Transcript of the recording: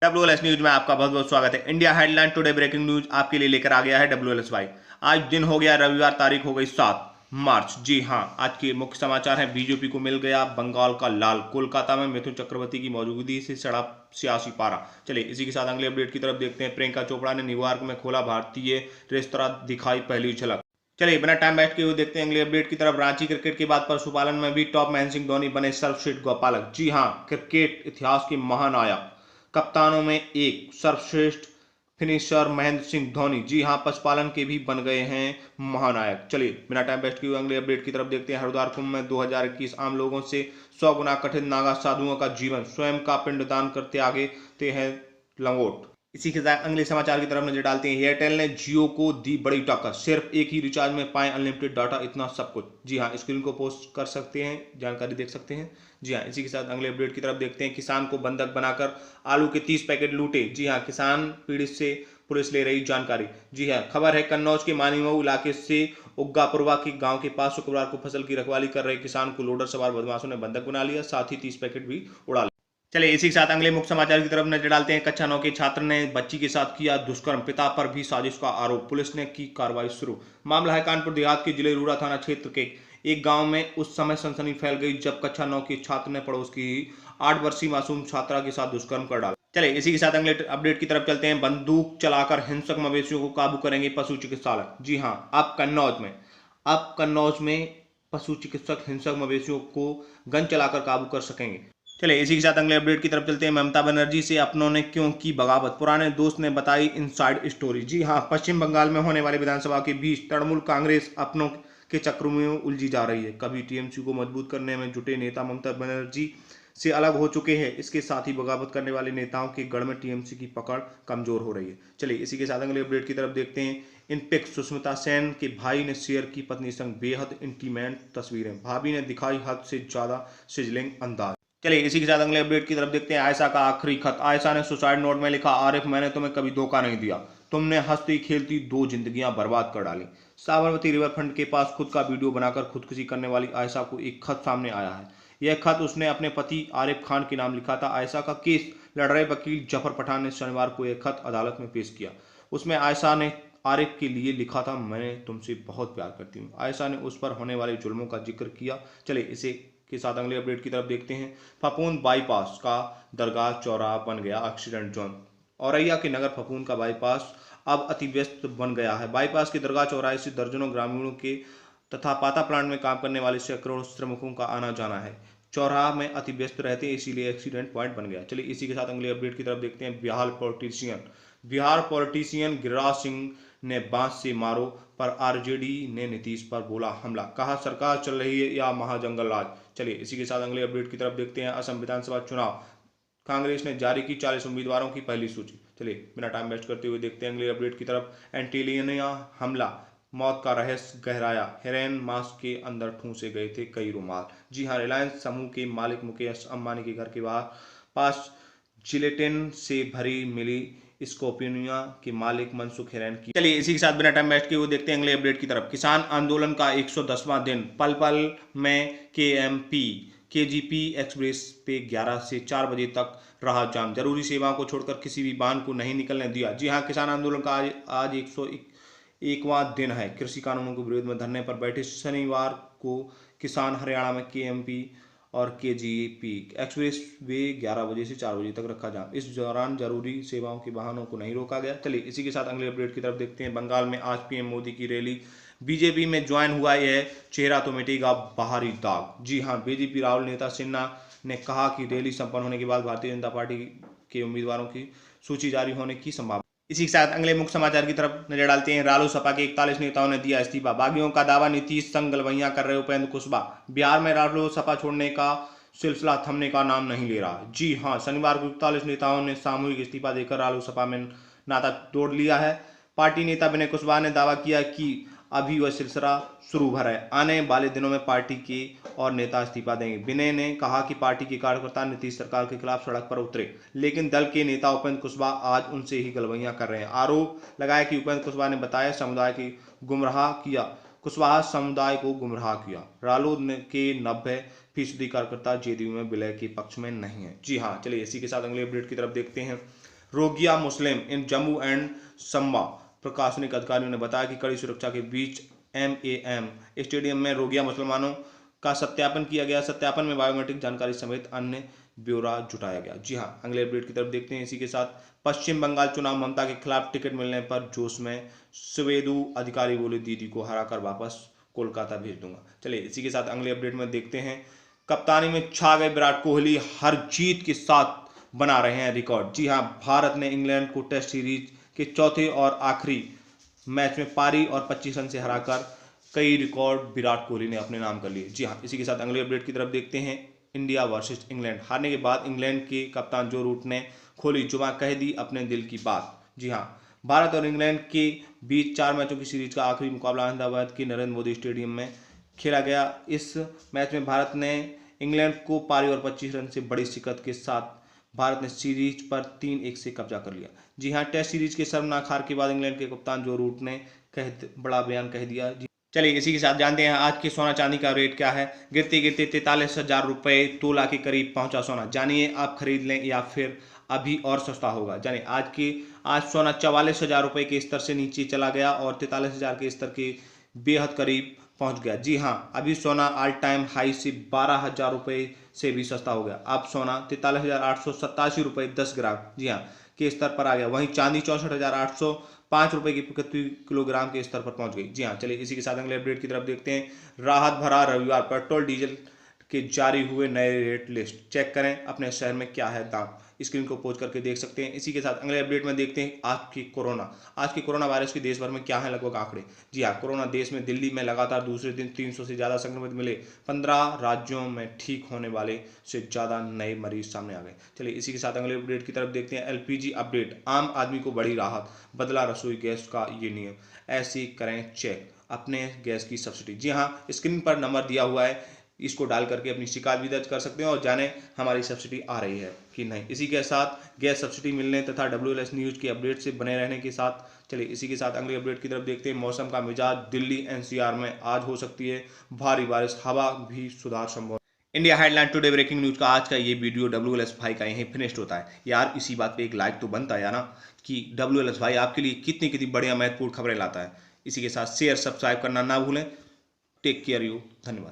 WLS news में आपका बहुत बहुत स्वागत है। India headline today breaking news आपके लिए लेकर आ गया है WLSY। आज दिन हो गया रविवार, तारीख हो गई 7 मार्च। जी हां, आज के मुख्य समाचार हैं। बीजेपी को मिल गया बंगाल का लाल, कोलकाता में मिथुन चक्रवर्ती की मौजूदगी से चढ़ा सियासी पारा। चलिए इसी के साथ अगले अपडेट की तरफ देखते हैं। प्रियंका चोपड़ा ने न्यूयॉर्क में खोला भारतीय रेस्तरां, दिखाई पहली झलक। चलिए बिना टाइम वेस्ट किए हुए देखते हैं अगले अपडेट की तरफ। रांची क्रिकेट के बाद पशुपालन में भी टॉप महेंद्र सिंह धोनी बने सर्वश्रेष्ठ गौपालक। जी हां, क्रिकेट इतिहास के महानायक कप्तानों में एक सर्वश्रेष्ठ फिनिशर महेंद्र सिंह धोनी जी हां पशुपालन के भी बन गए हैं महानायक। चलिए बिना टाइम वेस्ट किए अगले अपडेट की तरफ देखते हैं। हरिद्वार कुंभ में 2021 आम लोगों से 100 गुना कठिन नागा साधुओं का जीवन, स्वयं का पिंडदान करते आगे ते हैं लंगोट। इसी के साथ अगले समाचार की तरफ नजर डालते हैं। एयरटेल ने जियो को दी बड़ी टक्कर, सिर्फ एक ही रिचार्ज में पाएं अनलिमिटेड डाटा, इतना सब कुछ। जी हाँ, स्क्रीन को पोस्ट कर सकते हैं, जानकारी देख सकते हैं। जी हाँ, इसी के साथ अगले अपडेट की तरफ देखते हैं। किसान को बंधक बनाकर आलू के 30 पैकेट लूटे। जी हाँ, किसान पीड़ित से पुलिस ले रही जानकारी। जी हाँ, खबर है कन्नौज के मानीमऊ इलाके से उग्गापुरवा के गांव के पास शुक्रवार को फसल की रखवाली कर रहे किसान को लोडर सवार बदमाशों ने बंधक बना लिया, साथ ही 30 पैकेट भी उड़ा। चलिए इसी के साथ अगले मुख्य समाचार की तरफ नजर डालते हैं। कक्षा 9 के छात्र ने बच्ची के साथ किया दुष्कर्म, पिता पर भी साजिश का आरोप, पुलिस ने की कार्रवाई शुरू। मामला है कानपुर देहात के जिले रूरा थाना क्षेत्र के एक गांव में। उस समय सनसनी फैल गई जब कक्षा 9 के छात्र ने पड़ोस की 8 वर्षीय मासूम छात्रा के साथ दुष्कर्म कर डाला। चलिए इसी के साथ अगले अपडेट की तरफ चलते हैं। बंदूक चलाकर हिंसक मवेशियों को काबू करेंगे पशु चिकित्सालय। जी हाँ, अब कन्नौज में पशु चिकित्सक हिंसक मवेशियों को गन चलाकर काबू कर सकेंगे। चलिए इसी के साथ अगले अपडेट की तरफ चलते हैं। ममता बनर्जी से अपनों ने क्यों की बगावत, पुराने दोस्त ने बताई इनसाइड स्टोरी। जी हां, पश्चिम बंगाल में होने वाले विधानसभा के बीच तृणमूल कांग्रेस अपनों के चक्रों में उलझी जा रही है। कभी टीएमसी को मजबूत करने में जुटे नेता ममता बनर्जी से अलग हो चुके हैं। इसके साथ ही बगावत करने वाले नेताओं के गढ़ में टीएमसी की पकड़ कमजोर हो रही है। चलिए इसी के साथ अगले अपडेट की तरफ देखते हैं। इन पिक सुष्मिता सेन के भाई ने शेयर की पत्नी संग बेहद इंटीमेट तस्वीरें, भाभी ने दिखाई हद से ज्यादा सिजलिंग अंदाज। चलिए इसी के साथ अगले अपडेट की तरफ देखते हैं। आयशा का आखिरी खत। आयशा ने सुसाइड नोट में लिखा, आरिफ मैंने तुम्हें कभी धोखा नहीं दिया, तुमने हंसती खेलती 2 जिंदगियां बर्बाद कर डाली। साबरमती रिवरफ्रंट के पास खुद का वीडियो बनाकर खुदकुशी करने वाली आयशा को एक खत सामने आया है। यह खत उसने अपने पति आरिफ खान के नाम लिखा था। आयशा का केस लड़ रहे वकील जफर पठान ने शनिवार को यह खत अदालत में पेश किया। उसमें आयशा ने आरिफ के लिए लिखा था, मैं तुमसे बहुत प्यार करती हूँ। आयशा ने उस पर होने वाले जुल्मों का जिक्र किया। चलिए इसे के साथ अगले अपडेट की तरफ देखते हैं। फफूंद बाईपास का दरगाह चौराहा बन गया एक्सीडेंट जोन। औरैया के नगर फफूंद का बाईपास अब अति व्यस्त बन गया है। बाईपास के दरगाह चौराहे से दर्जनों ग्रामीणों के तथा पाता प्लांट में काम करने वाले सैकड़ों श्रमिकों का आना जाना है। चौराहा में अति व्यस्त रहते हैं, इसीलिए एक्सीडेंट पॉइंट बन गया। चलिए इसी के साथ अगले अपडेट की तरफ देखते हैं। बिहार पॉलिटिशियन गिरिराज सिंह ने बांस से मारो पर आरजेडी ने नीतीश पर बोला हमला, कहा सरकार चल रही है या महाजंगल राज। चलिए इसी के साथ अगले अपडेट की तरफ देखते हैं। असम विधानसभा चुनाव, कांग्रेस ने जारी की 40 उम्मीदवारों की पहली सूची। चलिए बिना टाइम वेस्ट करते हुए देखते हैं अगले अपडेट की तरफ। एंटीलिया हमला, मौत का रहस्य गहराया, हेरोइन मास्क के अंदर ठूंसे गए थे कई रुमाल। जी हाँ, रिलायंस समूह के मालिक मुकेश अंबानी के घर के बाहर पास जिलेटिन से भरी मिली स्कॉर्पियोनिया के मालिक मनसुख हिरेन की। चलिए इसी के साथ बिना टाइम वेस्ट किए हुए देखते हैं अगले अपडेट की तरफ। किसान आंदोलन का 110वां दिन, पल पल में केजीपी एक्सप्रेस पे 11 से 4 बजे तक रहा जाम, जरूरी सेवाओं को छोड़कर किसी भी वाहन को नहीं निकलने दिया। जी हाँ, किसान आंदोलन का आज 101वां दिन है। कृषि कानूनों के विरोध में धरने पर बैठे शनिवार को किसान हरियाणा में केएमपी और केजीपी एक्सप्रेस वे 11 बजे से 4 बजे तक रखा जाम। इस दौरान जरूरी सेवाओं के वाहनों को नहीं रोका गया। चलिए इसी के साथ अगले अपडेट की तरफ देखते हैं। बंगाल में आज पीएम मोदी की रैली, बीजेपी में ज्वाइन हुआ यह चेहरा तो मिटेगा बाहरी दाग। जी हाँ, बीजेपी राहुल नेता सिन्हा ने कहा कि रैली संपन्न होने के बाद भारतीय जनता पार्टी के उम्मीदवारों की सूची जारी होने की संभावना। इसी के साथ अगले मुख्य समाचार की तरफ नजर डालते हैं। रालोसपा के 41 नेताओं ने दिया इस्तीफा, बागियों का दावा, नीतीश संग गलवैयां कर रहे उपेंद्र कुशवाहा। बिहार में रालोसपा छोड़ने का सिलसिला थमने का नाम नहीं ले रहा। जी हां, शनिवार को 41 नेताओं ने सामूहिक इस्तीफा देकर रालोसपा में नाता तोड़ लिया है। पार्टी नेता विनय कुशवाहा ने दावा किया कि अभी वह सिलसिला शुरू भर है, आने वाले दिनों में पार्टी के और नेता इस्तीफा देंगे। विनय ने कहा कि पार्टी के कार्यकर्ता नीतीश सरकार के खिलाफ सड़क पर उतरे, लेकिन दल के नेता उपेंद्र कुशवाहा आज उनसे ही गलवैयां कर रहे हैं। आरोप लगाया कि उपेंद्र कुशवाहा ने बताया कुशवाहा समुदाय को गुमराह किया। रालोद के 90% कार्यकर्ता जेडीयू में विलय के पक्ष में नहीं है। जी हाँ, चलिए इसी के साथ अगले अपडेट की तरफ देखते हैं। रोगिया मुस्लिम इन जम्मू एंड संबा। प्रशासनिक अधिकारियों ने बताया कि कड़ी सुरक्षा के बीच MAM स्टेडियम में रोगिया मुसलमानों का सत्यापन किया गया। सत्यापन में बायोमेट्रिक जानकारी समेत अन्य ब्यौरा जुटाया गया। जी हां, अगले अपडेट की तरफ देखते हैं। इसी के साथ पश्चिम बंगाल चुनाव, ममता के खिलाफ टिकट मिलने पर जोश में सुवेदु अधिकारी बोले दीदी को हराकर वापस कोलकाता भेज दूंगा। चलिए इसी के साथ अगले अपडेट में देखते हैं। कप्तानी में छा गए विराट कोहली, हर जीत के साथ बना रहे हैं रिकॉर्ड। जी हां, भारत ने इंग्लैंड को टेस्ट सीरीज के चौथे और आखिरी मैच में पारी और 25 रन से हराकर कई रिकॉर्ड विराट कोहली ने अपने नाम कर लिए। जी हां, इसी के साथ अगले अपडेट की तरफ देखते हैं। इंडिया वर्सेस इंग्लैंड, हारने के बाद इंग्लैंड के कप्तान जो रूट ने खोली जुबान, कह दी अपने दिल की बात। जी हां, भारत और इंग्लैंड के बीच 4 मैचों की सीरीज का आखिरी मुकाबला अहमदाबाद के नरेंद्र मोदी स्टेडियम में खेला गया। इस मैच में भारत ने इंग्लैंड को पारी और 25 रन से बड़ी शिकस्त के साथ भारत ने सीरीज पर 3-1 से कब्जा कर लिया। जी हां, टेस्ट सीरीज के शर्मनाक हार के बाद इंग्लैंड के कप्तान जो रूट ने बड़ा बयान कह दिया। चलिए इसी के साथ जानते हैं आज के सोना चांदी का रेट क्या है। गिरते गिरते 43,000 रुपये तोला के करीब पहुंचा सोना। जानिए आप खरीद लें या फिर अभी और सस्ता होगा। जानिए आज सोना 44,000 रुपये के स्तर से नीचे चला गया और 43,000 के स्तर के बेहद करीब पहुंच गया। जी हाँ, अभी सोना ऑल टाइम हाई से 12,000 रुपये से भी सस्ता हो गया। अब सोना 43,887 रुपये 10 ग्राम जी हाँ के स्तर पर आ गया। वहीं चांदी 64,805 रुपये की प्रति किलोग्राम के स्तर पर पहुंच गई। जी हाँ, चलिए इसी के साथ अगले अपडेट की तरफ देखते हैं। राहत भरा रविवार, पेट्रोल डीजल के जारी हुए नए रेट लिस्ट। चेक करें अपने शहर में क्या है दाम, स्क्रीन को पोज करके देख सकते हैं। इसी के साथ अगले अपडेट में देखते हैं आज की कोरोना वायरस के देश भर में क्या है लगभग आंकड़े। जी हाँ, कोरोना देश में दिल्ली में लगातार दूसरे दिन 300 से ज़्यादा संक्रमित मिले। 15 राज्यों में ठीक होने वाले से ज़्यादा नए मरीज सामने आ गए। चलिए इसी के साथ अगले अपडेट की तरफ देखते हैं। LPG अपडेट, आम आदमी को बड़ी राहत, बदला रसोई गैस का ये नियम। ऐसे करें चेक अपने गैस की सब्सिडी। जी हाँ, स्क्रीन पर नंबर दिया हुआ है, इसको डाल करके अपनी शिकायत भी दर्ज कर सकते हैं और जानें हमारी सब्सिडी आ रही है कि नहीं। इसी के साथ गैस सब्सिडी मिलने तथा WLS न्यूज़ की अपडेट से बने रहने के साथ चलिए इसी के साथ अगली अपडेट की तरफ देखते हैं। मौसम का मिजाज, दिल्ली NCR में आज हो सकती है भारी बारिश, हवा भी सुधार संभव। India headline today breaking news का आज का ये वीडियो WLS भाई का यहीं फिनिश्ड होता है। यार इसी बात पे एक लाइक तो बनता है ना कि WLS भाई आपके लिए कितनी बढ़िया महत्वपूर्ण खबरें लाता है। इसी के साथ शेयर सब्सक्राइब करना ना भूलें। टेक केयर यू, धन्यवाद।